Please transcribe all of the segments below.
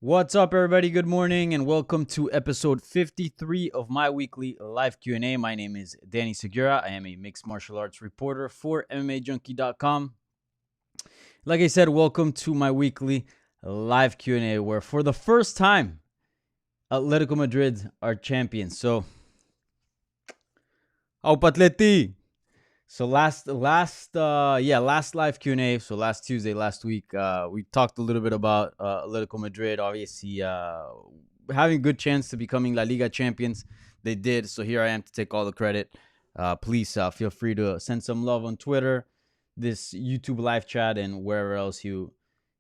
What's up, everybody? Good morning, and welcome to episode 53 of my weekly live Q&A. My name is Danny Segura. I am a mixed martial arts reporter for MMAJunkie.com. Like I said, welcome to my weekly live Q&A, where for the first time, Atletico Madrid are champions. So, au Patleti! So last live Q&A. So last Tuesday, last week, we talked a little bit about Atletico Madrid. Obviously, having a good chance to becoming La Liga champions. They did. So here I am to take all the credit. Please feel free to send some love on Twitter, this YouTube live chat, and wherever else you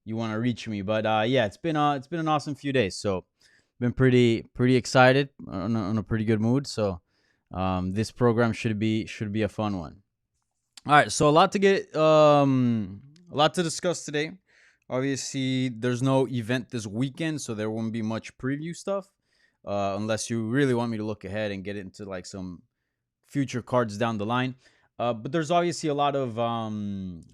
want to reach me. But it's been an awesome few days. So been pretty excited, on a pretty good mood. So this program should be a fun one. All right, so a lot to discuss today. Obviously, there's no event this weekend, so there won't be much preview stuff, unless you really want me to look ahead and get into like some future cards down the line. But there's obviously a lot of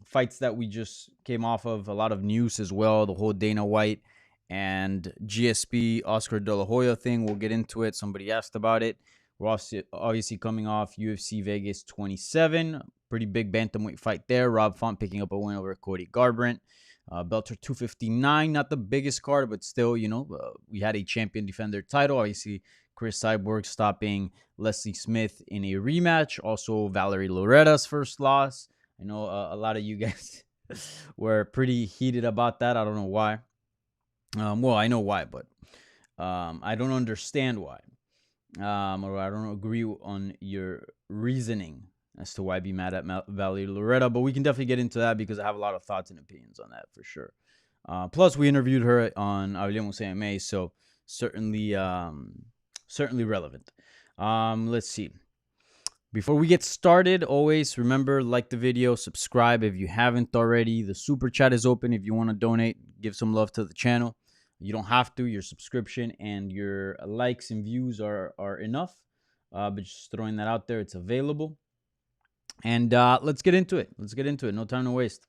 fights that we just came off of, a lot of news as well. The whole Dana White and GSP Oscar De La Hoya thing. We'll get into it. Somebody asked about it. We're obviously coming off UFC Vegas 27. Pretty big bantamweight fight there. Rob Font picking up a win over Cody Garbrandt. Belter 259, not the biggest card, but still, we had a champion defend their title. Obviously, Chris Cyborg stopping Leslie Smith in a rematch. Also, Valerie Loureda's first loss. I know a lot of you guys were pretty heated about that. I don't know why. Well, I know why, but I don't understand why. Or I don't agree on your reasoning as to why be mad at Valerie Loureda, but we can definitely get into that because I have a lot of thoughts and opinions on that for sure. Plus, we interviewed her on Hablemos MMA, so certainly relevant. Let's see. Before we get started, always remember, like the video, subscribe if you haven't already. The super chat is open if you want to donate, give some love to the channel. You don't have to. Your subscription and your likes and views are enough. But just throwing that out there, it's available. And let's get into it. No time to waste.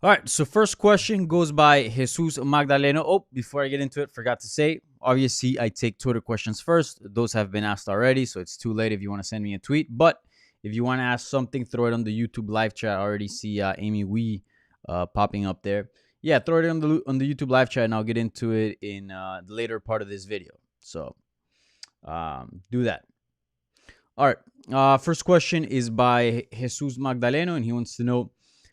All right, so first question goes by Jesus Magdaleno. Oh, before I get into it, forgot to say, obviously, I take Twitter questions first. Those have been asked already, so it's too late if you want to send me a tweet. But if you want to ask something, throw it on the YouTube live chat. I already see Amy Wee popping up there. Yeah, throw it on the YouTube live chat, and I'll get into it in the later part of this video. So do that. All right, first question is by Jesus Magdaleno, and he wants to know,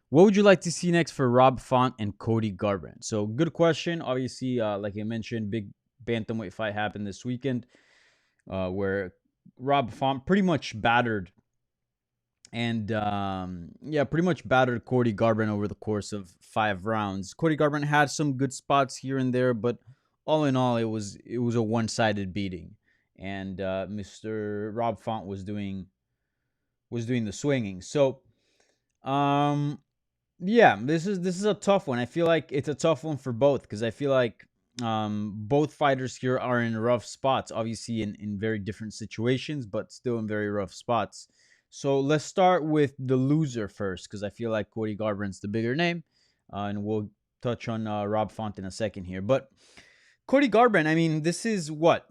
what would you like to see next for Rob Font and Cody Garbrandt? So good question. Obviously, like I mentioned, big bantamweight fight happened this weekend where Rob Font pretty much battered and pretty much battered Cody Garbrandt over the course of 5 rounds. Cody Garbrandt had some good spots here and there, but all in all, it was a one-sided beating. And Mr. Rob Font was doing the swinging. So, this is a tough one. I feel like it's a tough one for both because I feel like both fighters here are in rough spots, obviously in very different situations, but still in very rough spots. So let's start with the loser first because I feel like Cody Garbrandt's the bigger name, and we'll touch on Rob Font in a second here. But Cody Garbrandt, I mean, this is what?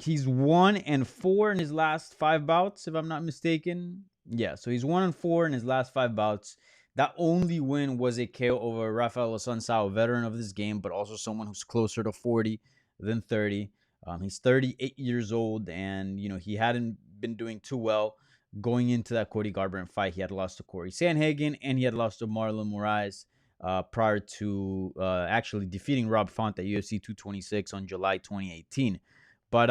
He's 1-4 in his last 5 bouts, if I'm not mistaken. Yeah, so he's 1-4 in his last 5 bouts. That only win was a KO over Rafael Assunção, a veteran of this game, but also someone who's closer to 40 than 30. He's 38 years old, and he hadn't been doing too well going into that Cody Garbrandt fight. He had lost to Corey Sandhagen, and he had lost to Marlon Moraes prior to actually defeating Rob Font at UFC 226 on July 2018. But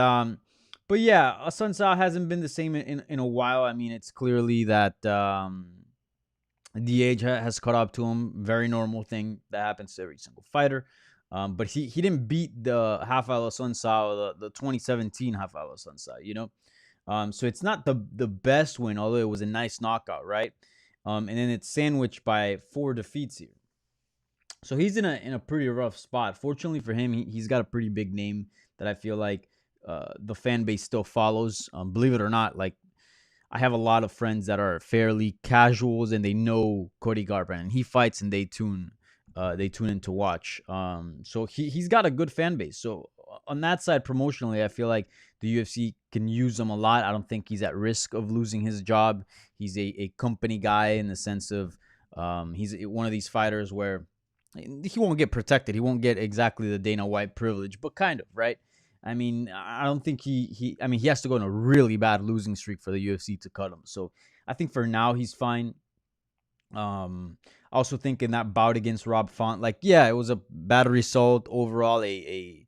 yeah, Assunção hasn't been the same in a while. I mean, it's clearly that the age has caught up to him. Very normal thing that happens to every single fighter. But he didn't beat the Rafael Assunção, the 2017 Rafael Assunção, so it's not the best win, although it was a nice knockout, right? And then it's sandwiched by 4 defeats here. So he's in a pretty rough spot. Fortunately for him, he's got a pretty big name that I feel like the fan base still follows. Believe it or not, like I have a lot of friends that are fairly casuals and they know Cody Garbrandt, and he fights in Daytune they tune in to watch. So he's got a good fan base. So on that side, promotionally, I feel like the UFC can use him a lot. I don't think he's at risk of losing his job. He's a company guy in the sense of he's one of these fighters where he won't get protected. He won't get exactly the Dana White privilege, but kind of, right? I mean, I don't think I mean, he has to go on a really bad losing streak for the UFC to cut him. So I think for now he's fine. I also think in that bout against Rob Font, like, yeah, it was a bad result overall, a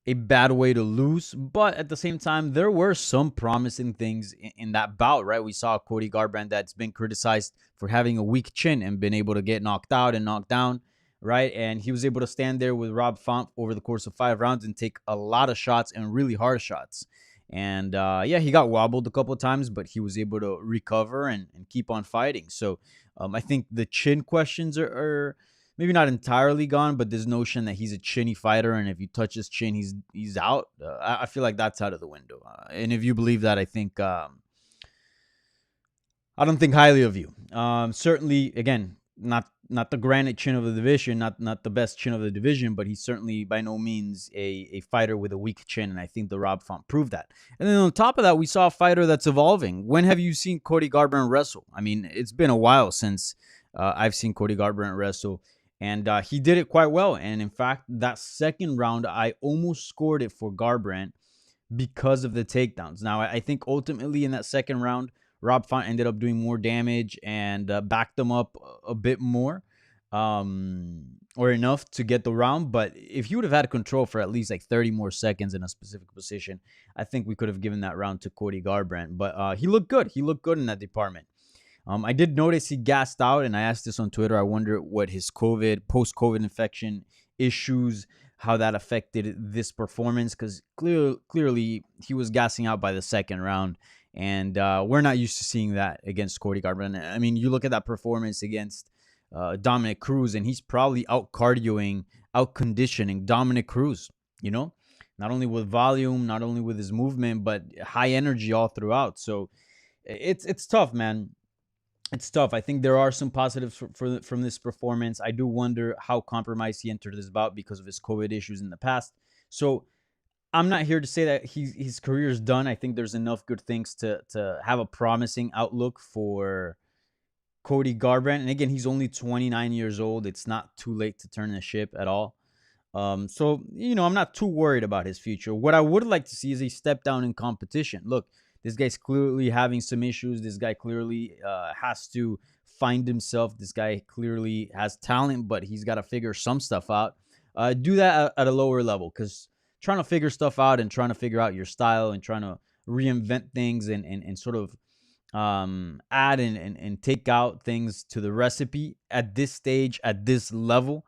bad way to lose. But at the same time, there were some promising things in that bout, right? We saw Cody Garbrandt that's been criticized for having a weak chin and been able to get knocked out and knocked down, right? And he was able to stand there with Rob Font over the course of 5 rounds and take a lot of shots and really hard shots. And yeah, he got wobbled a couple of times, but he was able to recover and keep on fighting. So I think the chin questions are maybe not entirely gone, but this notion that he's a chinny fighter and if you touch his chin, he's out. I feel like that's out of the window. And if you believe that, I think I don't think highly of you. Certainly, again, not the granite chin of the division, not the best chin of the division, but he's certainly by no means a fighter with a weak chin, and I think the Rob Font proved that. And then on top of that, we saw a fighter that's evolving. When have you seen Cody Garbrandt wrestle? I mean, it's been a while since I've seen Cody Garbrandt wrestle, and he did it quite well. And in fact, that second round, I almost scored it for Garbrandt because of the takedowns. Now, I think ultimately in that second round, Rob Font ended up doing more damage and backed them up a bit more, or enough to get the round. But if he would have had control for at least like 30 more seconds in a specific position, I think we could have given that round to Cody Garbrandt. But he looked good. He looked good in that department. I did notice he gassed out, and I asked this on Twitter. I wonder what his post-COVID infection issues, how that affected this performance, because clearly he was gassing out by the second round, and we're not used to seeing that against Cody Garbrandt. I mean, you look at that performance against Dominic Cruz, and he's probably out cardioing, out conditioning Dominic Cruz, you know, not only with volume, not only with his movement, but high energy all throughout. So it's tough, man. It's tough. I think there are some positives from this performance. I do wonder how compromised he entered this bout because of his COVID issues in the past. So I'm not here to say that his career is done. I think there's enough good things to have a promising outlook for Cody Garbrandt. And again, he's only 29 years old. It's not too late to turn the ship at all. So, you know, I'm not too worried about his future. What I would like to see is a step down in competition. Look, this guy's clearly having some issues. This guy clearly has to find himself. This guy clearly has talent, but he's got to figure some stuff out. Do that at a lower level, because trying to figure stuff out and trying to figure out your style and trying to reinvent things and sort of add and take out things to the recipe at this stage, at this level,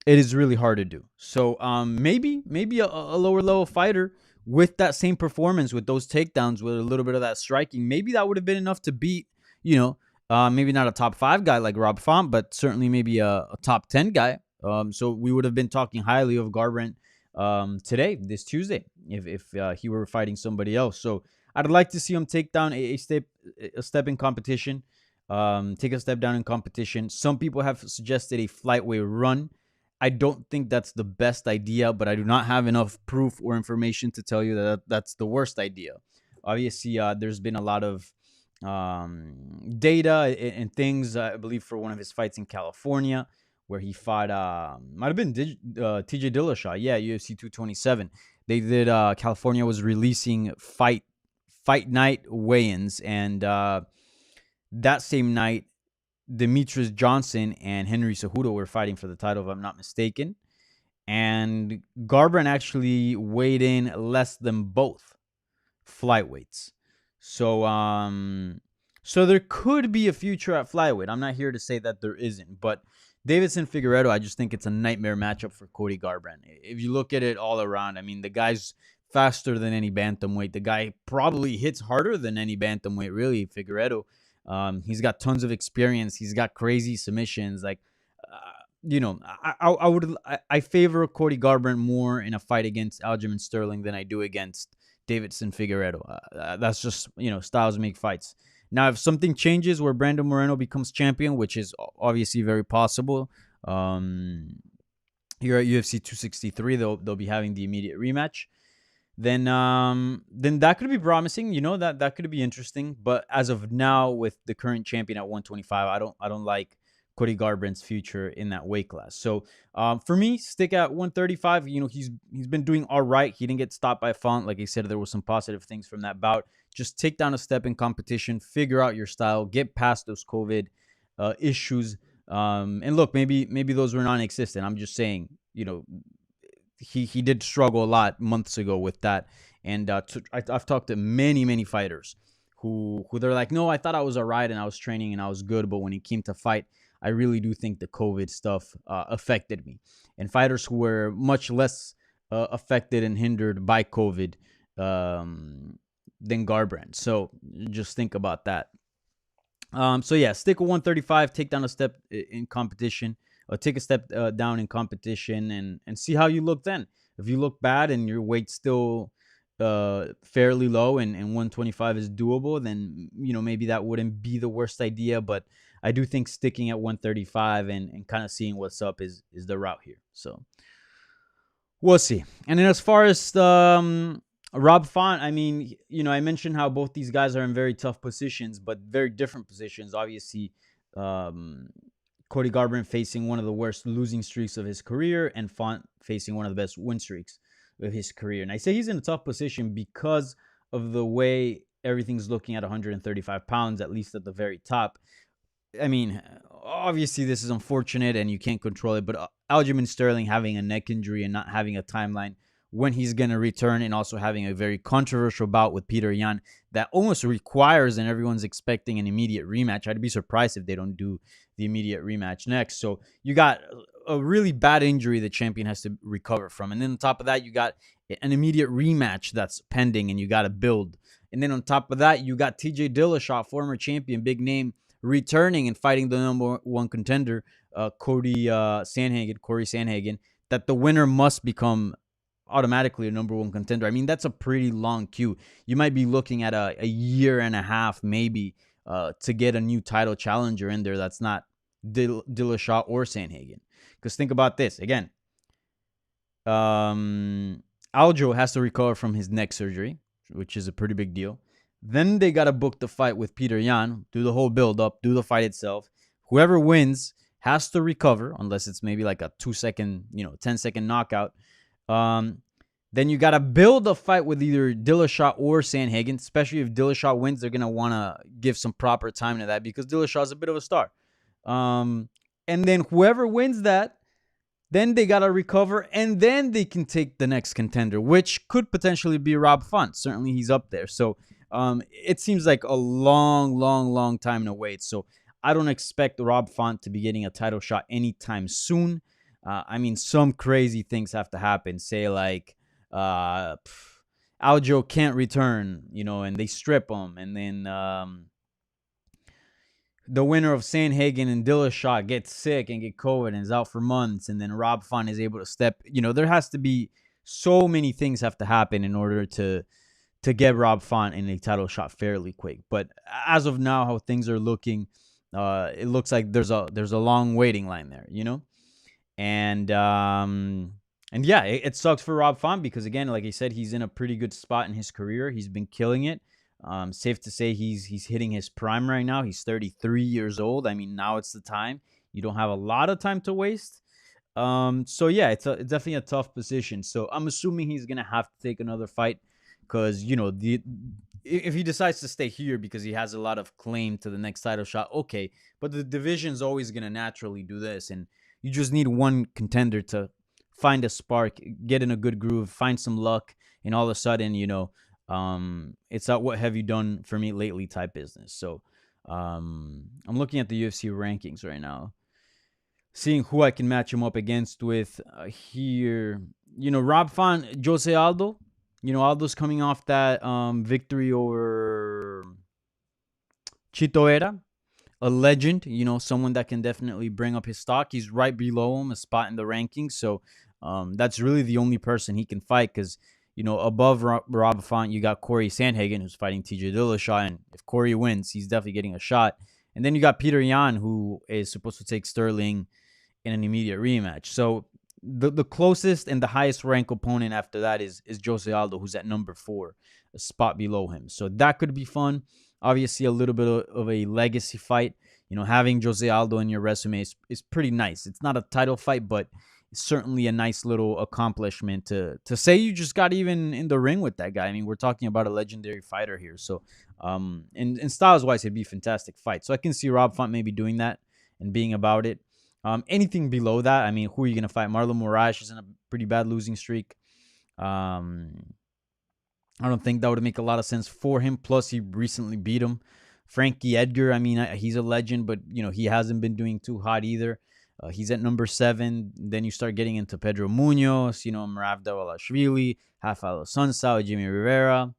it is really hard to do. So maybe a lower level fighter with that same performance, with those takedowns, with a little bit of that striking, maybe that would have been enough to beat, you know, maybe not a top 5 guy like Rob Font, but certainly maybe a top 10 guy. So we would have been talking highly of Garbrandt today, this Tuesday, if he were fighting somebody else. So I'd like to see him take down a step in competition, take a step down in competition. Some people have suggested a flyweight run. I don't think that's the best idea, but I do not have enough proof or information to tell you that that's the worst idea. Obviously, there's been a lot of data and things, I believe, for one of his fights in California, where he fought, might have been TJ Dillashaw. Yeah, UFC 227. They did, California was releasing fight night weigh-ins, and that same night, Demetrius Johnson and Henry Cejudo were fighting for the title, if I'm not mistaken. And Garbrandt actually weighed in less than both flyweights. So there could be a future at flyweight. I'm not here to say that there isn't, but Davidson Figueiredo, I just think it's a nightmare matchup for Cody Garbrandt. If you look at it all around, I mean, the guy's faster than any bantamweight. The guy probably hits harder than any bantamweight, really, Figueiredo. He's got tons of experience. He's got crazy submissions. Like, you know, I favor Cody Garbrandt more in a fight against Aljamain Sterling than I do against Davidson Figueiredo. That's just, you know, styles make fights. Now, if something changes where Brandon Moreno becomes champion, which is obviously very possible, Um, Here at UFC 263, they'll be having the immediate rematch. Then that could be promising. That could be interesting. But as of now, with the current champion at 125, I don't like Cody Garbrandt's future in that weight class. So for me, stick at 135. He's been doing all right. He didn't get stopped by Font. Like I said, there was some positive things from that bout. Just take down a step in competition, figure out your style, get past those COVID issues. And look, maybe those were non-existent. I'm just saying, he did struggle a lot months ago with that. And I've talked to many fighters who they're like, no, I thought I was all right and I was training and I was good, but when it came to fight, I really do think the COVID stuff affected me. And fighters who were much less affected and hindered by COVID than Garbrandt. So just think about that. So yeah, stick with 135. Take down a step in competition, or take a step down in competition, and see how you look then. If you look bad and your weight's still fairly low, and 125 is doable, then maybe that wouldn't be the worst idea. But I do think sticking at 135 and kind of seeing what's up is the route here. So we'll see. And then as far as Rob Font, I mean, I mentioned how both these guys are in very tough positions, but very different positions. Obviously, Cody Garbrandt facing one of the worst losing streaks of his career, and Font facing one of the best win streaks of his career. And I say he's in a tough position because of the way everything's looking at 135 pounds, at least at the very top. I mean, obviously this is unfortunate and you can't control it, but Aljamain Sterling having a neck injury and not having a timeline when he's going to return, and also having a very controversial bout with Peter Yan that almost requires, and everyone's expecting, an immediate rematch. I'd be surprised if they don't do the immediate rematch next. So you got a really bad injury the champion has to recover from. And then on top of that, you got an immediate rematch that's pending and you got to build. And then on top of that, you got TJ Dillashaw, former champion, big name, returning and fighting the number one contender, Corey Sandhagen, that the winner must become automatically a number one contender. I mean, that's a pretty long queue. You might be looking at a year and a half, maybe, to get a new title challenger in there that's not Dillashaw or Sandhagen. Because think about this. Again, Aljo has to recover from his neck surgery, which is a pretty big deal. Then they got to book the fight with Peter Yan, do the whole build-up, do the fight itself. Whoever wins has to recover, unless it's maybe like a 2-second, 10-second knockout. Then you got to build a fight with either Dillashaw or Sandhagen, especially if Dillashaw wins. They're going to want to give some proper time to that because Dillashaw is a bit of a star. And then whoever wins that, then they got to recover, and then they can take the next contender, which could potentially be Rob Font. Certainly he's up there. So it seems like a long time to wait. So I don't expect Rob Font to be getting a title shot anytime soon. I mean, some crazy things have to happen. Say like Aljo can't return, and they strip him. And then the winner of Sandhagen and Dillashaw gets sick and get COVID and is out for months. And then Rob Font is able to step. There has to be so many things have to happen in order to get Rob Font in a title shot fairly quick. But as of now, how things are looking, it looks like there's a long waiting line there, And yeah, it sucks for Rob Font because, again, like I said, he's in a pretty good spot in his career. He's been killing it. Safe to say he's hitting his prime right now. He's 33 years old. I mean, now it's the time. You don't have a lot of time to waste. So yeah, it's definitely a tough position. So I'm assuming he's gonna have to take another fight because if he decides to stay here because he has a lot of claim to the next title shot, okay. But the division's always gonna naturally do this, and you just need one contender to find a spark, get in a good groove, find some luck, and all of a sudden, it's not what have you done for me lately type business. So I'm looking at the UFC rankings right now, seeing who I can match him up against with here. Rob Font, Jose Aldo. Aldo's coming off that victory over Chito Vera, a legend, someone that can definitely bring up his stock. He's right below him, a spot in the rankings. So that's really the only person he can fight because, above Rob Font, you got Corey Sandhagen, who's fighting TJ Dillashaw. And if Corey wins, he's definitely getting a shot. And then you got Peter Yan, who is supposed to take Sterling in an immediate rematch. So the closest and the highest ranked opponent after that is Jose Aldo, who's at number 4, a spot below him. So that could be fun. Obviously, a little bit of a legacy fight. Having Jose Aldo in your resume is pretty nice. It's not a title fight, but it's certainly a nice little accomplishment to say you just got even in the ring with that guy. I mean, we're talking about a legendary fighter here. So, and styles wise, it'd be a fantastic fight. So I can see Rob Font maybe doing that and being about it. Anything below that, I mean, who are you going to fight? Marlon Moraes is in a pretty bad losing streak. I don't think that would make a lot of sense for him. Plus, he recently beat him. Frankie Edgar, I mean, he's a legend, but, he hasn't been doing too hot either. He's at number 7. Then you start getting into Pedro Munoz, Marav Dvalishvili, Rafael Sunsao, Jimmy Rivera.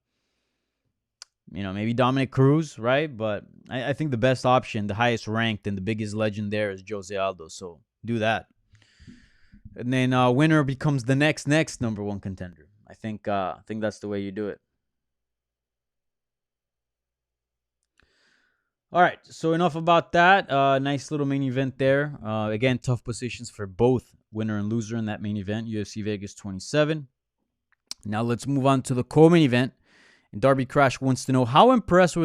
Maybe Dominic Cruz, right? But I think the best option, the highest ranked and the biggest legend there is Jose Aldo. So do that. And then winner becomes the next number 1 contender. I think that's the way you do it. All right, so enough about that. Nice little main event there. Again, tough positions for both winner and loser in that main event, UFC Vegas 27. Now let's move on to the co-main event. And Darby Crash wants to know how impressed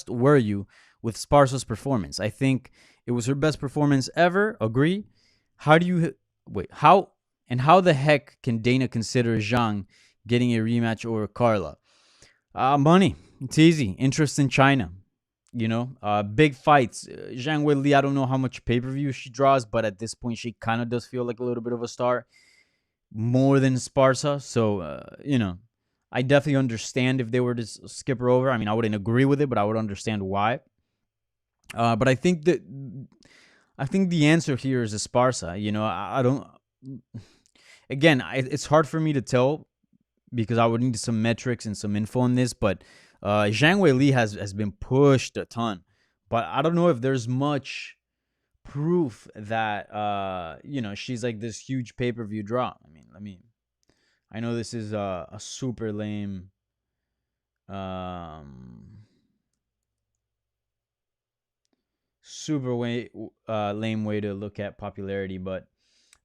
were you with Esparza's performance? I think it was her best performance ever. Agree. How the heck can Dana consider Zhang getting a rematch over Carla? Money. It's easy. Interest in China. Big fights. Zhang Weili, I don't know how much pay-per-view she draws, but at this point, she kind of does feel like a little bit of a star. More than Esparza. So, I definitely understand if they were to skip her over. I mean, I wouldn't agree with it, but I would understand why. But I think the answer here is Esparza. I don't. Again, it's hard for me to tell because I would need some metrics and some info on this. But Zhang Weili has been pushed a ton, but I don't know if there's much proof that she's like this huge pay-per-view draw. I know this is a super lame lame way to look at popularity, but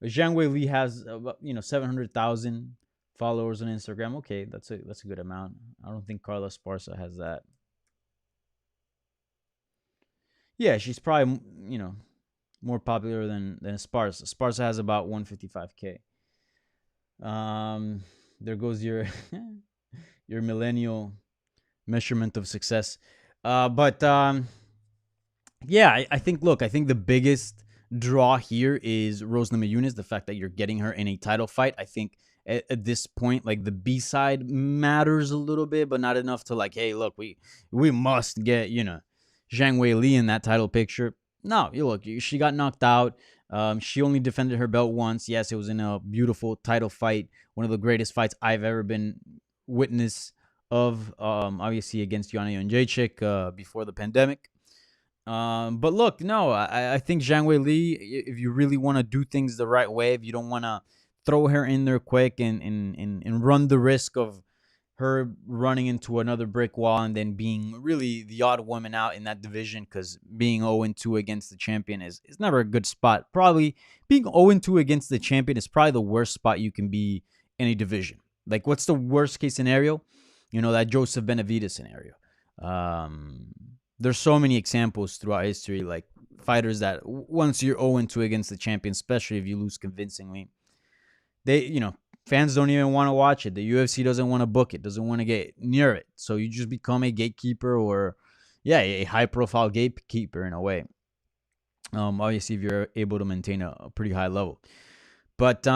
Zhang Weili has 700,000 followers on Instagram. Okay, that's a good amount. I don't think Carla Esparza has that. Yeah, she's probably more popular than Esparza. Esparza has about 155K. There goes your your millennial measurement of success. But I think the biggest draw here is Rose Namajunas. The fact that you're getting her in a title fight. I think at this point, like the B side matters a little bit, but not enough to hey, look, we must get Zhang Weili in that title picture. No, she got knocked out. She only defended her belt once. Yes, it was in a beautiful title fight, one of the greatest fights I've ever been witness of. Obviously against Joanna Jędrzejczyk before the pandemic. But look, no, I think Zhang Weili, if you really want to do things the right way, if you don't want to throw her in there quick and run the risk of her running into another brick wall and then being really the odd woman out in that division, because being 0-2 against the champion is never a good spot. Probably being 0-2 against the champion is probably the worst spot you can be in a division. Like, what's the worst case scenario? That Joseph Benavidez scenario. There's so many examples throughout history, like fighters that once you're 0-2 against the champion, especially if you lose convincingly, fans don't even want to watch it. The UFC doesn't want to book it, doesn't want to get near it. So you just become a gatekeeper or, a high-profile gatekeeper in a way. Obviously, if you're able to maintain a pretty high level. But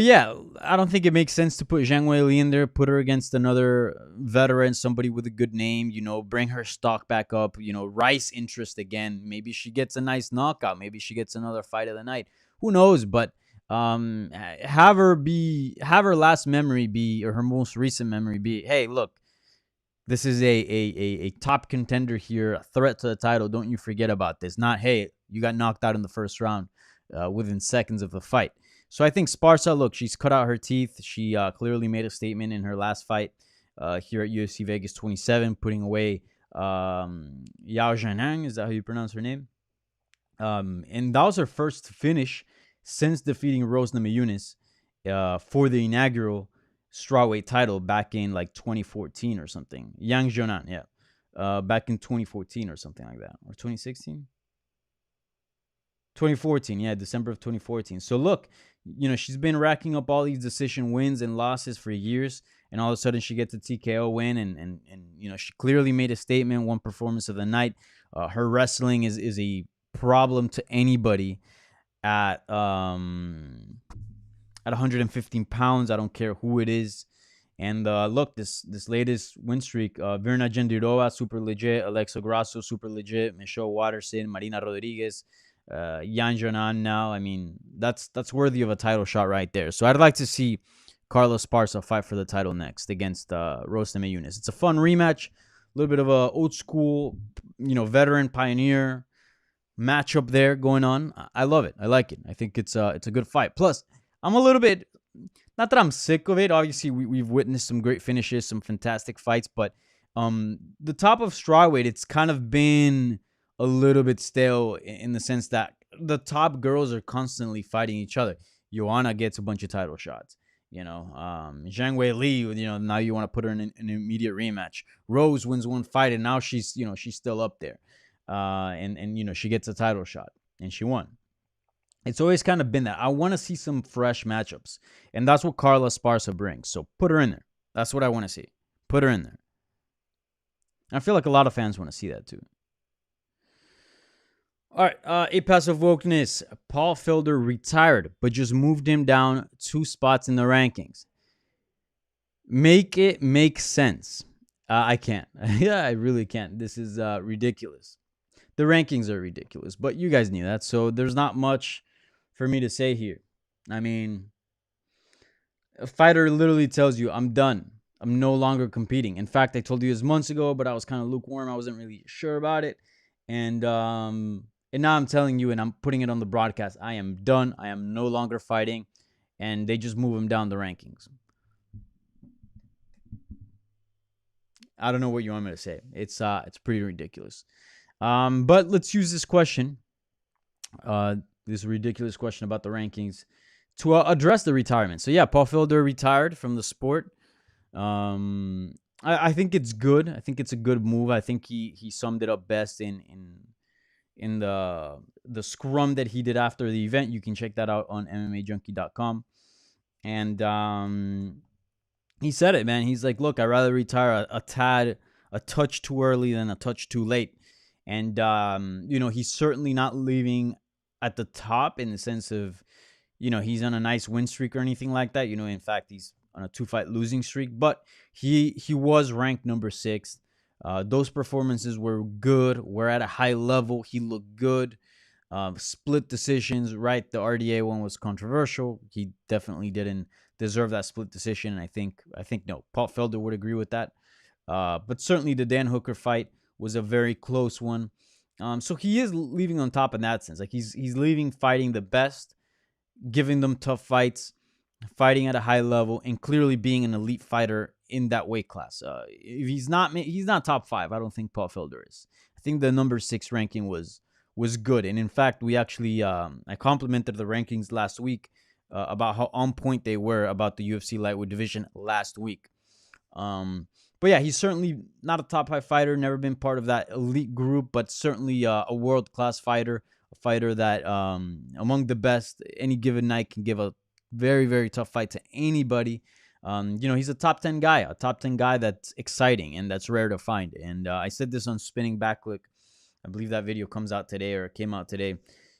yeah, I don't think it makes sense to put Zhang Weili in there, put her against another veteran, somebody with a good name, bring her stock back up, Rice interest again. Maybe she gets a nice knockout. Maybe she gets another fight of the night. Who knows? But have her last memory be, or her most recent memory be, hey, look, this is a top contender here, a threat to the title. Don't you forget about this. Not, hey, you got knocked out in the first round within seconds of the fight. So I think Esparza, look, she's cut out her teeth. She clearly made a statement in her last fight here at UFC Vegas 27, putting away Yao Zhanang. Is that how you pronounce her name? And that was her first finish since defeating Rose Namajunas for the inaugural strawweight title back in like 2014 or something. Yang Jonan, yeah. Back in 2014 or something like that. Or 2016? 2014, yeah, December of 2014. So look, she's been racking up all these decision wins and losses for years, and all of a sudden she gets a TKO win, and she clearly made a statement. One performance of the night. Her wrestling is a problem to anybody at 115 pounds. I don't care who it is. And look, this latest win streak, Virna Gendiroa, super legit. Alexa Grasso, super legit. Michelle Watterson, Marina Rodriguez, Yan Jonan now. I mean, that's worthy of a title shot right there. So I'd like to see Carla Esparza fight for the title next against Rose Namajunas. It's a fun rematch. A little bit of a old school, veteran pioneer matchup there going on. I love it. I like it. I think it's a good fight. Plus, I'm a little bit, not that I'm sick of it. Obviously, we've witnessed some great finishes, some fantastic fights, but the top of strawweight, it's kind of been a little bit stale in the sense that the top girls are constantly fighting each other. Joanna gets a bunch of title shots. Zhang Wei Li, now you want to put her in an immediate rematch. Rose wins one fight, and now she's still up there. And she gets a title shot, and she won. It's always kind of been that. I want to see some fresh matchups, and that's what Carla Esparza brings. So put her in there. That's what I want to see. Put her in there. I feel like a lot of fans want to see that too. All right, a passive wokeness. Paul Felder retired, but just moved him down 2 spots in the rankings. Make it make sense. I can't. Yeah, I really can't. This is ridiculous. The rankings are ridiculous, but you guys knew that, so there's not much for me to say here. I mean, a fighter literally tells you, I'm done. I'm no longer competing. In fact, I told you this months ago, but I was kind of lukewarm. I wasn't really sure about it. And now I'm telling you, and I'm putting it on the broadcast, I am done. I am no longer fighting. And they just move him down the rankings. I don't know what you want me to say. It's pretty ridiculous. But let's use this question, this ridiculous question about the rankings, to address the retirement. So yeah, Paul Felder retired from the sport. I think it's good. I think it's a good move. I think he summed it up best in the scrum that he did after the event. You can check that out on MMAJunkie.com. And he said it, man. He's like, look, I'd rather retire a touch too early than a touch too late. And, he's certainly not leaving at the top in the sense of, he's on a nice win streak or anything like that. In fact, he's on a 2-fight losing streak. But he was ranked number 6. Those performances were good. We're at a high level. He looked good. Split decisions, right? The RDA one was controversial. He definitely didn't deserve that split decision. And I think no, Paul Felder would agree with that. But certainly the Dan Hooker fight was a very close one. So he is leaving on top in that sense. Like he's leaving fighting the best, giving them tough fights, fighting at a high level, and clearly being an elite fighter in that weight class. If he's not top 5. I don't think Paul Felder is. I think the number 6 ranking was good. And in fact, we actually I complimented the rankings last week about how on point they were about the UFC lightweight division last week. But yeah, he's certainly not a top 5 fighter, never been part of that elite group, but certainly a world-class fighter, a fighter that among the best any given night can give a very, very tough fight to anybody. He's a top 10 guy that's exciting and that's rare to find. And I said this on Spinning Backlick. I believe that video comes out today or came out today.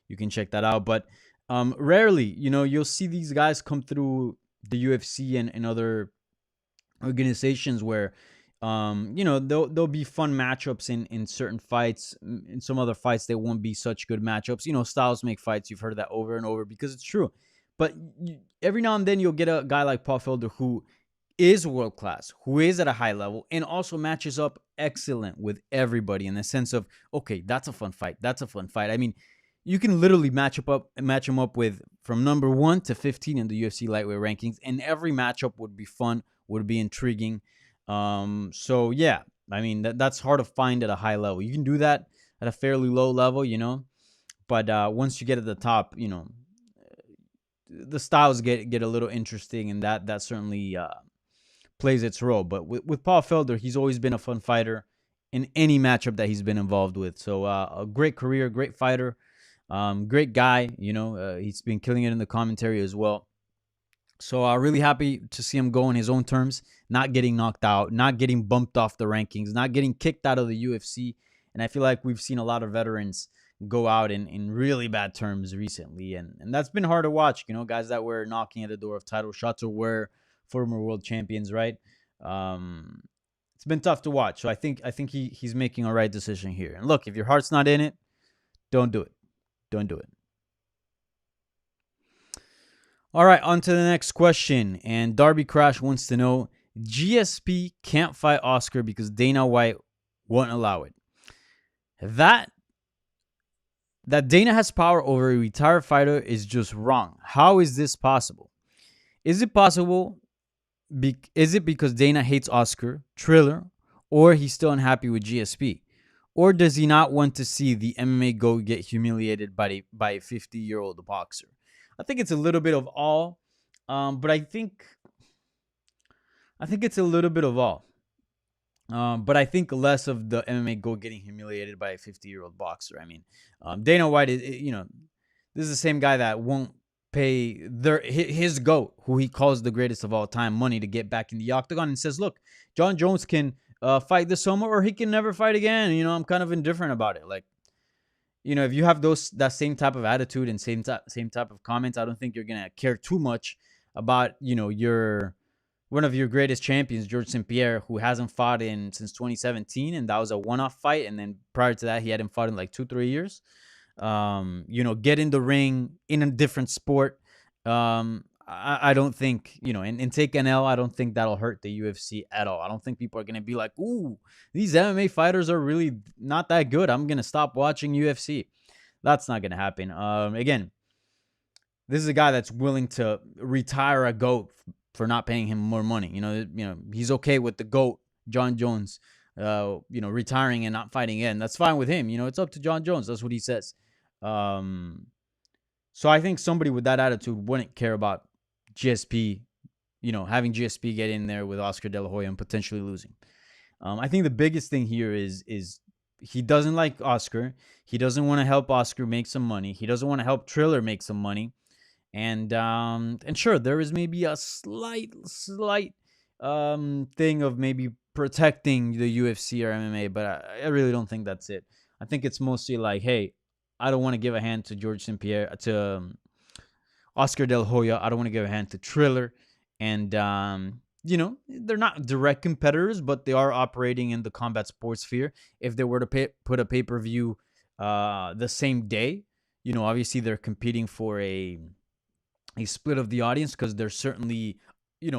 You can check that out. But rarely, you'll see these guys come through the UFC and other organizations where there'll be fun matchups in certain fights. In some other fights they won't be such good matchups. Styles make fights. You've heard that over and over because it's true. But every now and then you'll get a guy like Paul Felder who is world class, who is at a high level, and also matches up excellent with everybody in the sense of, okay, that's a fun fight. I mean, you can literally match him up with from number 1 to 15 in the UFC lightweight rankings, and every matchup would be fun, would be intriguing. So yeah, I mean that's hard to find at a high level. You can do that at a fairly low level, But once you get at the top, the styles get a little interesting, and that certainly plays its role. But with Paul Felder, he's always been a fun fighter in any matchup that he's been involved with. So a great career, great fighter, great guy. He's been killing it in the commentary as well. So really happy to see him go on his own terms, not getting knocked out, not getting bumped off the rankings, not getting kicked out of the UFC. And I feel like we've seen a lot of veterans go out in really bad terms recently. And that's been hard to watch, guys that were knocking at the door of title shots or were former world champions, right? It's been tough to watch. So I think he's making a right decision here. And look, if your heart's not in it, don't do it. Don't do it. All right, on to the next question. And Darby Crash wants to know, GSP can't fight Oscar because Dana White won't allow it. That Dana has power over a retired fighter is just wrong. How is this possible? Is it possible? Is it because Dana hates Oscar, Triller, or he's still unhappy with GSP? Or does he not want to see the MMA GOAT get humiliated by a 50-year-old boxer? I think it's a little bit of all, but I think it's a little bit of all. But I think less of the MMA GOAT getting humiliated by a 50-year-old boxer. I mean, Dana White is, this is the same guy that won't pay his GOAT, who he calls the greatest of all time, money to get back in the octagon, and says, look, John Jones can fight this summer or he can never fight again. I'm kind of indifferent about it. Like, if you have that same type of attitude and same type of comments, I don't think you're gonna care too much about your one of your greatest champions, George St. Pierre, who hasn't fought since 2017, and that was a one-off fight. And then prior to that, he hadn't fought in like 2-3 years. Get in the ring in a different sport. I don't think, and take an L, I don't think that'll hurt the UFC at all. I don't think people are going to be like, ooh, these MMA fighters are really not that good, I'm going to stop watching UFC. That's not going to happen. Again, this is a guy that's willing to retire a GOAT for not paying him more money. He's okay with the GOAT, John Jones, retiring and not fighting again. That's fine with him. It's up to John Jones. That's what he says. So I think somebody with that attitude wouldn't care about GSP, having GSP get in there with Oscar De La Hoya and potentially losing. I think the biggest thing here is he doesn't like Oscar. He doesn't want to help Oscar make some money. He doesn't want to help Triller make some money. And sure, there is maybe a slight thing of maybe protecting the UFC or MMA, but I really don't think that's it. I think it's mostly like, hey, I don't want to give a hand to George St. Pierre, to Oscar De La Hoya. I don't want to give a hand to Triller. And, they're not direct competitors, but they are operating in the combat sports sphere. If they were to put a pay-per-view the same day, obviously they're competing for a split of the audience, because there's certainly, you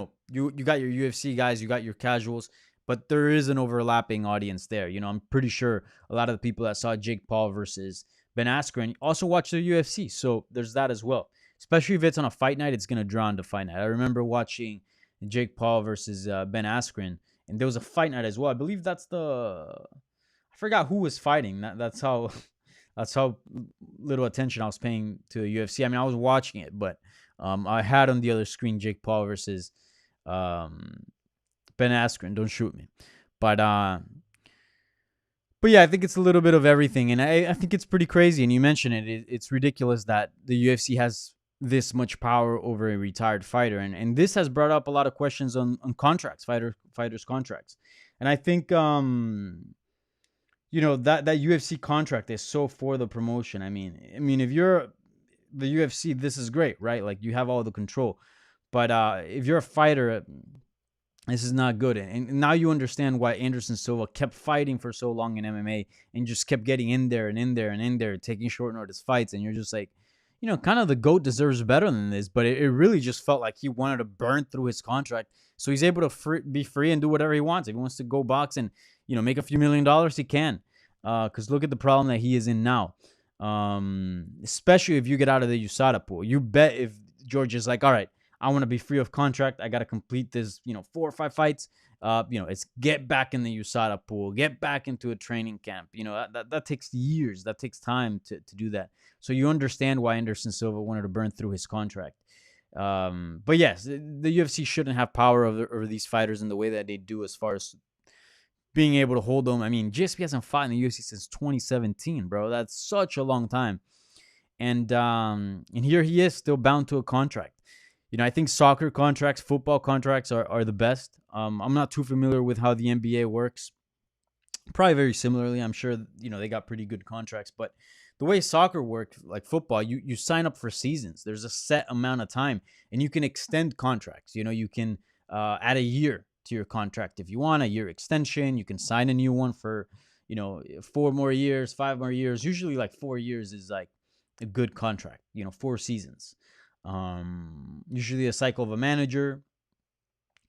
got your UFC guys, you got your casuals, but there is an overlapping audience there. I'm pretty sure a lot of the people that saw Jake Paul versus Ben Askren also watch the UFC. So there's that as well. Especially if it's on a fight night, it's going to draw into fight night. I remember watching Jake Paul versus Ben Askren, and there was a fight night as well. I believe I forgot who was fighting. That's how little attention I was paying to the UFC. I mean, I was watching it, but I had on the other screen Jake Paul versus Ben Askren. Don't shoot me. But yeah, I think it's a little bit of everything. And I think it's pretty crazy. And you mentioned it. It's ridiculous that the UFC has this much power over a retired fighter. And this has brought up a lot of questions on contracts, fighters' contracts. And I think, that UFC contract is so for the promotion. I mean, if you're the UFC, this is great, right? Like, you have all the control. But if you're a fighter, this is not good. And now you understand why Anderson Silva kept fighting for so long in MMA and just kept getting in there and in there and in there, taking short notice fights. And you're just like, kind of the GOAT deserves better than this. But it really just felt like he wanted to burn through his contract. So he's able to be free and do whatever he wants. If he wants to go box and, make a few $1 million, he can. Because look at the problem that he is in now. Especially if you get out of the USADA pool. You bet if George is like, all right, I want to be free of contract, I got to complete this, 4 or 5 fights, It's get back in the USADA pool, get back into a training camp. That takes years. That takes time to do that. So you understand why Anderson Silva wanted to burn through his contract. But yes, the UFC shouldn't have power over these fighters in the way that they do, as far as being able to hold them. I mean, GSP hasn't fought in the UFC since 2017, bro. That's such a long time. And here he is, still bound to a contract. I think soccer contracts, football contracts are the best. I'm not too familiar with how the NBA works. Probably very similarly. I'm sure, they got pretty good contracts. But the way soccer works, like football, you sign up for seasons. There's a set amount of time, and you can extend contracts. You can add a year to your contract if you want, a year extension. You can sign a new one for, 4 more years, 5 more years. Usually like 4 years is like a good contract, 4 seasons. Usually a cycle of a manager.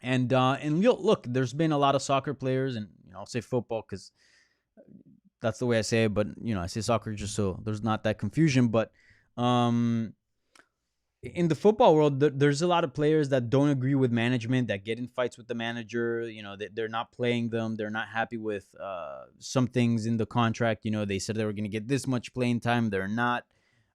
And look, there's been a lot of soccer players, and I'll say football because that's the way I say it, but I say soccer just so there's not that confusion. But in the football world, there's a lot of players that don't agree with management, that get in fights with the manager. They're not playing them. They're not happy with some things in the contract. They said they were going to get this much playing time. They're not.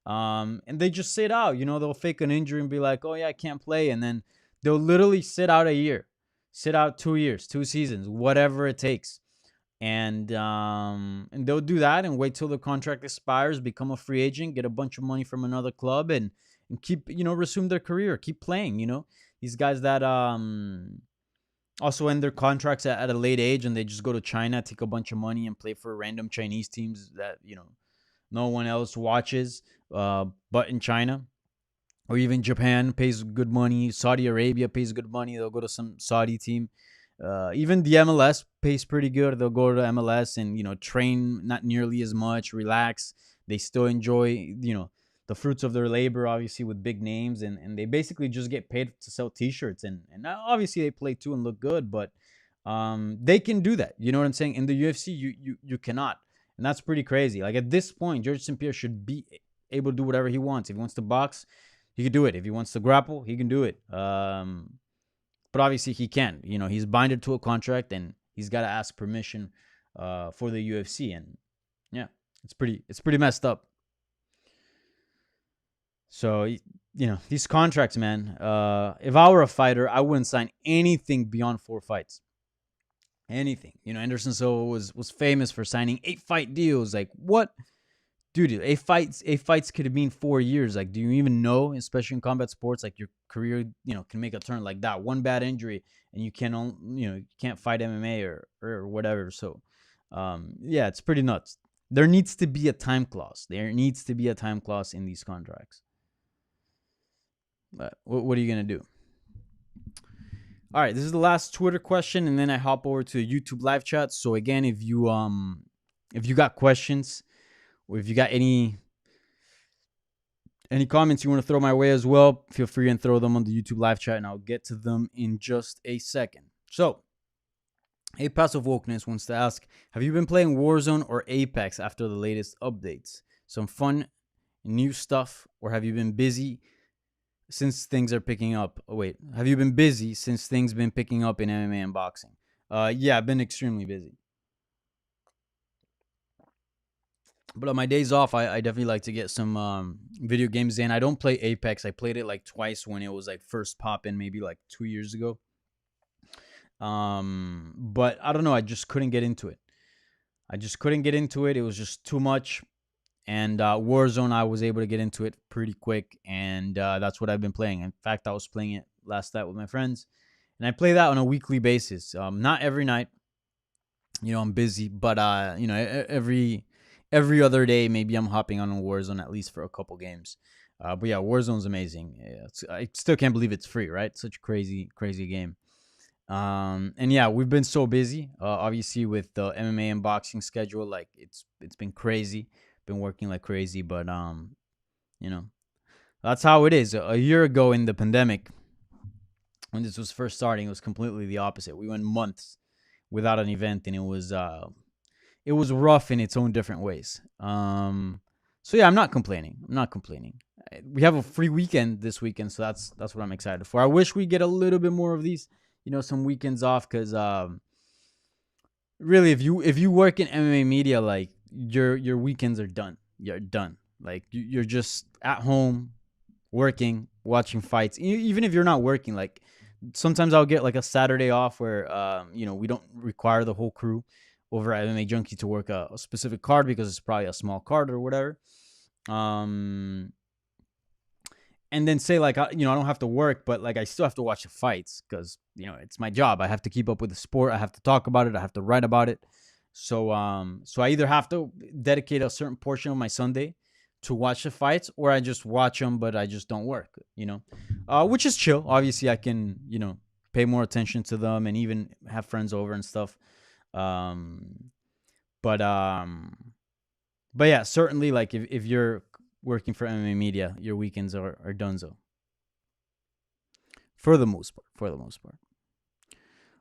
And they just sit out. They'll fake an injury and be like, oh, yeah, I can't play. And then they'll literally sit out a year, sit out 2 years, 2 seasons, whatever it takes. And they'll do that and wait till the contract expires, become a free agent, get a bunch of money from another club, and keep, resume their career, keep playing. These guys that also end their contracts at a late age, and they just go to China, take a bunch of money, and play for random Chinese teams that, no one else watches but in China. Or even Japan pays good money. Saudi Arabia pays good money. They'll go to some Saudi team. Even the MLS pays pretty good. They'll go to MLS and, train not nearly as much, relax. They still enjoy, the fruits of their labor, obviously, with big names. And they basically just get paid to sell T-shirts. And obviously they play too and look good. But they can do that. You know what I'm saying? In the UFC, you cannot. And that's pretty crazy. Like, at this point, George St. Pierre should be able to do whatever he wants. If he wants to box, he can do it. If he wants to grapple, he can do it. But obviously he can't. He's binded to a contract, and he's got to ask permission for the UFC. And yeah, it's pretty messed up. So, these contracts, man. If I were a fighter, I wouldn't sign anything beyond 4 fights. Anything. Anderson Silva was famous for signing 8-fight deals. Like, what? Dude, 8 fights could mean 4 years. Like, do you even know, especially in combat sports, like, your career, can make a turn like that. One bad injury and you can't fight MMA or whatever. So, yeah, it's pretty nuts. There needs to be a time clause. There needs to be a time clause in these contracts. But what are you going to do? All right, this is the last Twitter question, and then I hop over to the YouTube live chat. So again, if you got questions, or if you got any comments you want to throw my way as well, feel free and throw them on the YouTube live chat, and I'll get to them in just a second. So, A Passive Wokeness wants to ask, have you been playing Warzone or Apex after the latest updates? Some fun, new stuff, or have you been busy since things are picking up? Oh, wait. Have you been busy since things been picking up in MMA and boxing? Yeah, I've been extremely busy. But on my days off, I definitely like to get some video games in. I don't play Apex. I played it like twice when it was like first popping, maybe like 2 years ago. But I don't know. I just couldn't get into it. It was just too much. And Warzone, I was able to get into it pretty quick. And that's what I've been playing. In fact, I was playing it last night with my friends. And I play that on a weekly basis. Not every night. I'm busy. But, every other day, maybe I'm hopping on Warzone at least for a couple games. But yeah, Warzone's amazing. I still can't believe it's free, right? Such a crazy game. And yeah, we've been so busy, obviously with the MMA and boxing schedule. Like it's been crazy, been working like crazy, but that's how it is. A year ago in the pandemic, when this was first starting, it was completely the opposite. We went months without an event, and it was rough in its own different ways. So yeah, I'm not complaining. We have a free weekend this weekend, so that's what I'm excited for. I wish we get a little bit more of these, some weekends off because really, if you work in MMA media, like your weekends are done. You're done. Like you're just at home working, watching fights. Even if you're not working, like sometimes I'll get like a Saturday off where we don't require the whole crew over at MMA Junkie to work a specific card because it's probably a small card or whatever. Um, and then say like I don't have to work, but like I still have to watch the fights because it's my job. I have to keep up with the sport. I have to talk about it. I have to write about it. So I either have to dedicate a certain portion of my Sunday to watch the fights, or I just watch them, but I just don't work. Which is chill. Obviously, I can pay more attention to them and even have friends over and stuff. Um, but yeah, certainly like if you're working for MMA media, your weekends are donezo. For the most part. For the most part.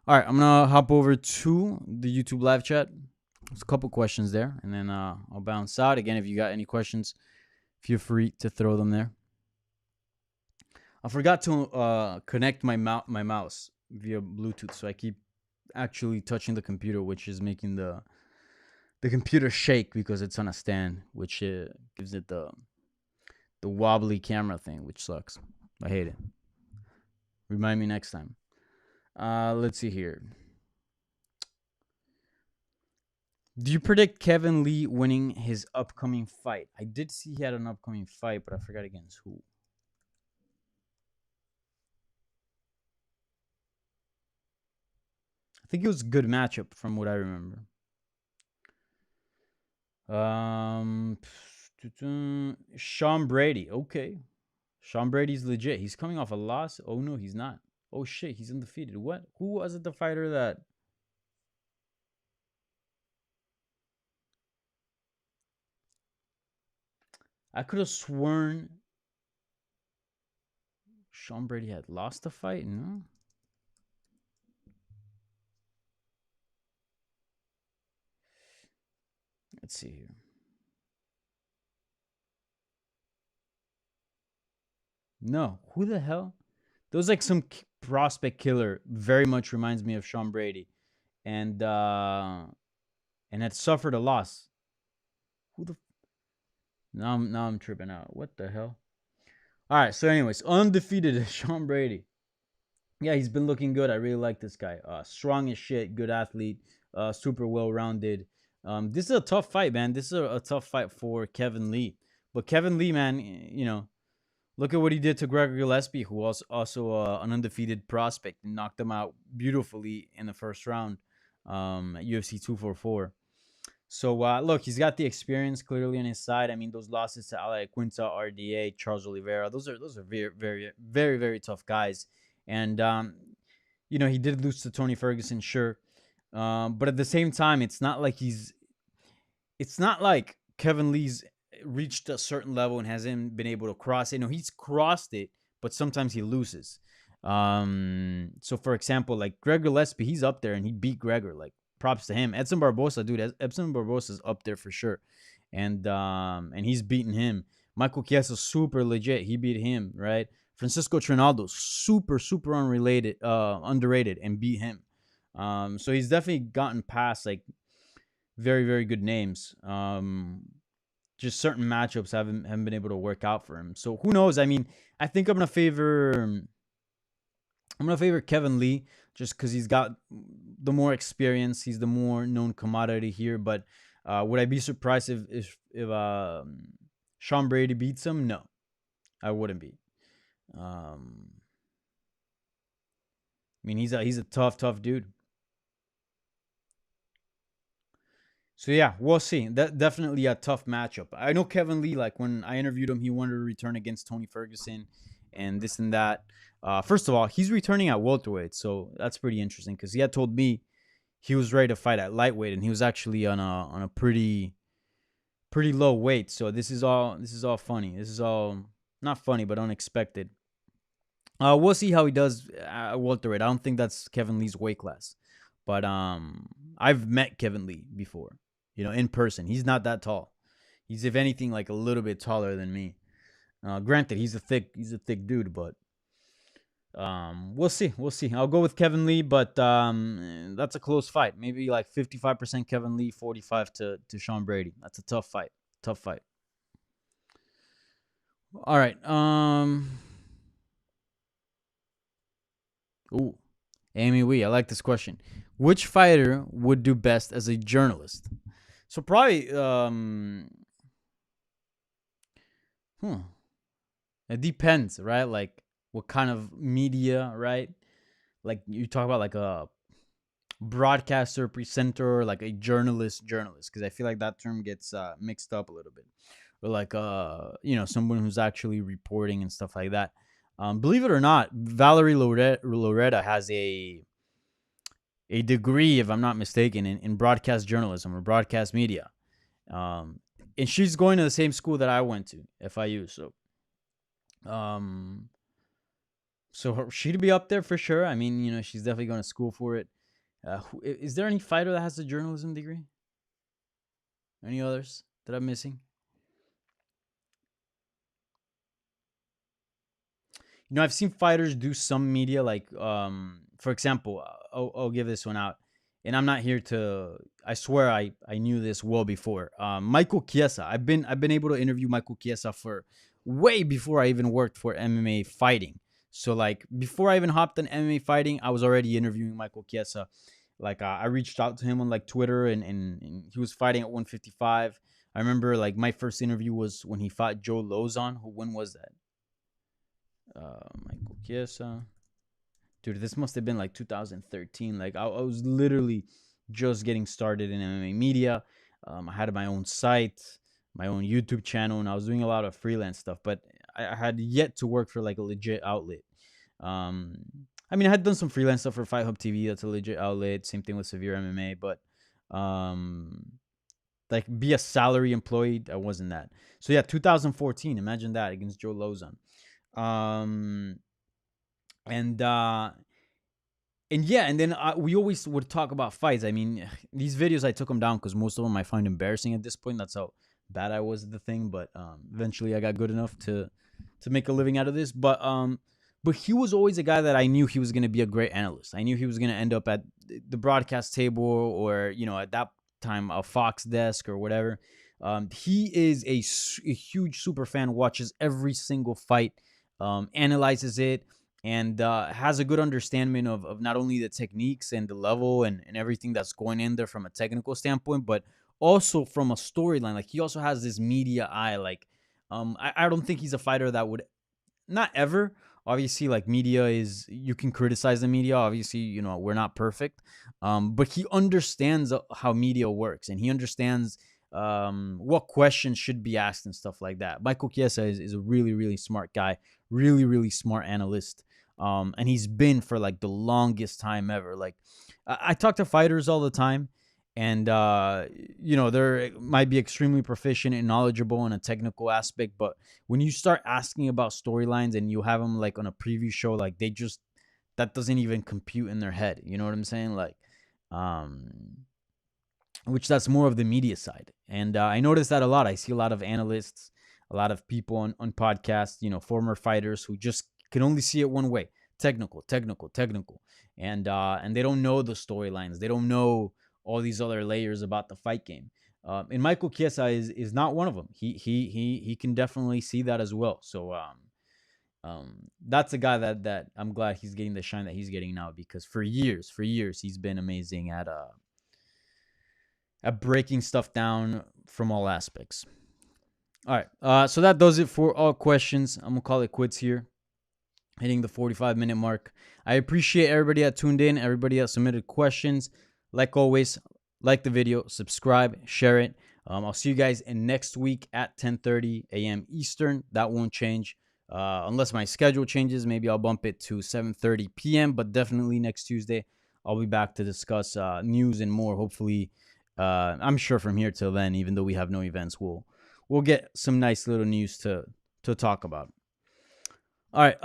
All right, I'm gonna hop over to the YouTube live chat. There's a couple questions there, and then I'll bounce out again. If you got any questions, feel free to throw them there. I forgot to connect my mouse via Bluetooth, so I keep actually touching the computer, which is making the computer shake because it's on a stand, which gives it the wobbly camera thing, which sucks. I hate it. Remind me next time. Let's see here. Do you predict Kevin Lee winning his upcoming fight? I did see he had an upcoming fight, but I forgot against who. I think it was a good matchup from what I remember. Sean Brady. Okay. Sean Brady's legit. He's coming off a loss. Oh, no, he's not. Oh, shit. He's undefeated. What? Who was it the fighter that... I could have sworn Sean Brady had lost the fight. No? Let's see here. No. Who the hell? There was like some prospect killer. Very much reminds me of Sean Brady. And had suffered a loss. Who the... Now I'm tripping out. What the hell? All right. So, anyways, undefeated Sean Brady. Yeah, he's been looking good. I really like this guy. Strong as shit. Good athlete. Super well rounded. This is a tough fight, man. This is a tough fight for Kevin Lee. But Kevin Lee, man, look at what he did to Gregor Gillespie, who was also an undefeated prospect, and knocked him out beautifully in the first round at UFC 244. So, look, he's got the experience clearly on his side. I mean, those losses to Ale Quinta, RDA, Charles Oliveira, those are very, very, very, very tough guys. And, he did lose to Tony Ferguson, sure. But at the same time, it's not like Kevin Lee's reached a certain level and hasn't been able to cross it. No, he's crossed it, but sometimes he loses. So for example, like Gregor Gillespie, he's up there and he beat Gregor. Like, props to him. Edson Barbosa, dude, Edson Barbosa's up there for sure. And he's beaten him. Michael Chiesa, super legit. He beat him, right? Francisco Trinaldo, super, super underrated, and beat him. So he's definitely gotten past like very, very good names. Just certain matchups haven't been able to work out for him. So who knows? I mean, I think I'm gonna favor Kevin Lee just because he's got the more experience. He's the more known commodity here. But would I be surprised if Sean Brady beats him? No, I wouldn't be. I mean, he's a tough dude. So yeah, we'll see. That definitely a tough matchup. I know Kevin Lee. Like when I interviewed him, he wanted to return against Tony Ferguson, and this and that. First of all, he's returning at welterweight, so that's pretty interesting because he had told me he was ready to fight at lightweight, and he was actually on a pretty low weight. So this is all funny. This is all not funny, but unexpected. We'll see how he does at welterweight. I don't think that's Kevin Lee's weight class, but I've met Kevin Lee before, in person. He's not that tall. He's, if anything, like a little bit taller than me. Granted, he's a thick dude, but We'll see. We'll see. I'll go with Kevin Lee, but that's a close fight. Maybe like 55% Kevin Lee, 45 to Sean Brady. That's a tough fight. Tough fight. All right. Ooh, Amy Wee. I like this question. Which fighter would do best as a journalist? So probably hmm. It depends, right? Like what kind of media, right? Like you talk about like a broadcaster, presenter, like a journalist, because I feel like that term gets mixed up a little bit. Or like someone who's actually reporting and stuff like that. Believe it or not, Valerie Loureda has a degree, if I'm not mistaken, in broadcast journalism or broadcast media. Um, and she's going to the same school that I went to, FIU. Um, so she'd be up there for sure. I mean, she's definitely going to school for it. Is there any fighter that has a journalism degree? Any others that I'm missing? I've seen fighters do some media, like, for example, I'll give this one out, and I'm not here to. I swear, I knew this well before. Michael Chiesa. I've been able to interview Michael Chiesa for way before I even worked for MMA fighting. So like before I even hopped on MMA fighting, I was already interviewing Michael Chiesa. Like I reached out to him on like Twitter, and he was fighting at 155. I remember like my first interview was when he fought Joe Lozon. When was that? Michael Chiesa. Dude, this must have been like 2013. Like I was literally just getting started in MMA media. I had my own site, my own YouTube channel, and I was doing a lot of freelance stuff. But I had yet to work for like a legit outlet. Um, I mean, I had done some freelance stuff for Fight Hub TV. That's a legit outlet. Same thing with Severe MMA. But like be a salary employee, I wasn't that. So yeah, 2014. Imagine that against Joe Lozon. Um, and yeah, and then we always would talk about fights. I mean, these videos I took them down because most of them I find embarrassing at this point. That's how bad I was at the thing. But eventually, I got good enough to make a living out of this. But he was always a guy that I knew he was going to be a great analyst. I knew he was going to end up at the broadcast table, or at that time a Fox desk or whatever. He is a huge super fan. Watches every single fight, analyzes it, and has a good understanding of not only the techniques and the level and everything that's going in there from a technical standpoint, but also from a storyline. Like he also has this media eye. Like I don't think he's a fighter that would, not ever. Obviously, like media is, you can criticize the media. Obviously, we're not perfect. But he understands how media works, and he understands what questions should be asked and stuff like that. Michael Chiesa is a really, really smart guy, really, really smart analyst. And he's been for like the longest time ever. Like I talk to fighters all the time, and they're might be extremely proficient and knowledgeable in a technical aspect, but when you start asking about storylines and you have them like on a preview show, like that doesn't even compute in their head. You know what I'm saying? Like, um, which that's more of the media side. And I notice that a lot. I see a lot of analysts, a lot of people on podcasts, former fighters who just can only see it one way: technical, technical, technical, and they don't know the storylines. They don't know all these other layers about the fight game. And Michael Chiesa is not one of them. He can definitely see that as well. So that's a guy that I'm glad he's getting the shine that he's getting now, because for years he's been amazing at breaking stuff down from all aspects. All right. So that does it for all questions. I'm going to call it quits here, hitting the 45-minute mark. I appreciate everybody that tuned in, everybody that submitted questions. Like always, like the video, subscribe, share it. I'll see you guys in next week at 10:30 a.m. Eastern. That won't change. Unless my schedule changes, maybe I'll bump it to 7:30 p.m. But definitely next Tuesday, I'll be back to discuss news and more. Hopefully, I'm sure from here till then, even though we have no events, we'll get some nice little news to talk about. All right.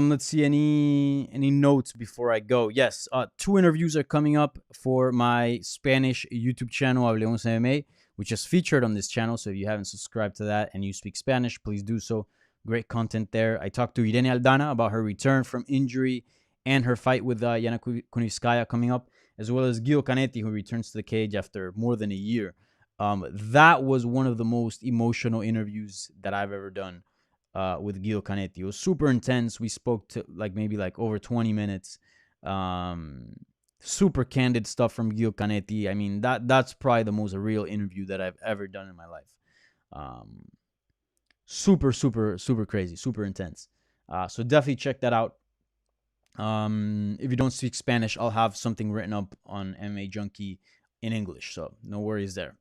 Let's see any notes before I go. Yes, 2 interviews are coming up for my Spanish YouTube channel, Hablemos MMA, which is featured on this channel. So if you haven't subscribed to that and you speak Spanish, please do so. Great content there. I talked to Irene Aldana about her return from injury and her fight with Yana Kunitskaya coming up, as well as Gil Canetti, who returns to the cage after more than a year. That was one of the most emotional interviews that I've ever done with Gil Canetti. It was super intense. We spoke to maybe over 20 minutes. Super candid stuff from Gil Canetti. I mean, that's probably the most real interview that I've ever done in my life. Super, super, super crazy, super intense. So definitely check that out. If you don't speak Spanish, I'll have something written up on MMA Junkie in English, so no worries there.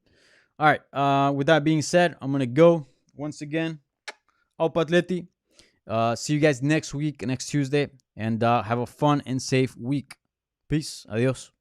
All right. With that being said, I'm gonna go once again. Au Patleti. See you guys next week, next Tuesday, and have a fun and safe week. Peace. Adios.